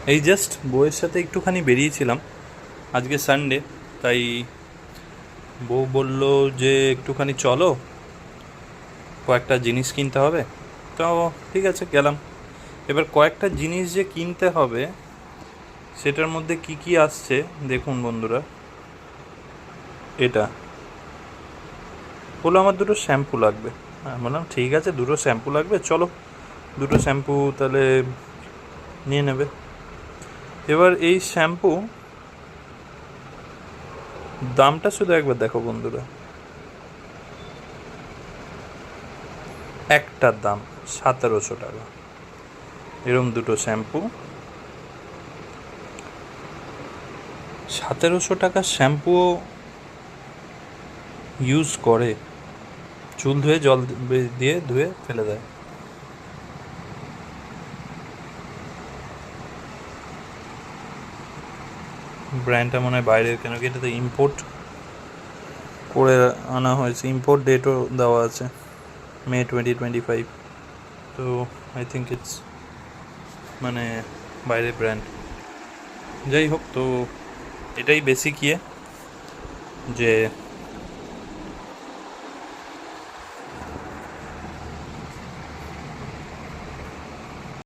এই জাস্ট বউয়ের সাথে একটুখানি বেরিয়েছিলাম, আজকে সানডে, তাই বউ বলল যে একটুখানি চলো, কয়েকটা জিনিস কিনতে হবে। তো ঠিক আছে, গেলাম। এবার কয়েকটা জিনিস যে কিনতে হবে সেটার মধ্যে কি কি আসছে দেখুন বন্ধুরা। এটা বললো আমার দুটো শ্যাম্পু লাগবে। হ্যাঁ, বললাম ঠিক আছে, দুটো শ্যাম্পু লাগবে, চলো দুটো শ্যাম্পু তাহলে নিয়ে নেবে। এবার এই শ্যাম্পু দামটা শুধু একবার দেখো বন্ধুরা, একটার দাম 1700 টাকা। এরম দুটো শ্যাম্পু, 1700 টাকার শ্যাম্পুও ইউজ করে, চুল ধুয়ে জল দিয়ে ধুয়ে ফেলে দেয়। ব্র্যান্ডটা মনে হয় বাইরের, কেন কি এটাতে ইম্পোর্ট করে আনা হয়েছে, ইম্পোর্ট ডেটও দেওয়া আছে মে 2025। তো আই থিঙ্ক ইটস মানে বাইরের ব্র্যান্ড। যাই হোক, তো এটাই বেসিক ইয়ে যে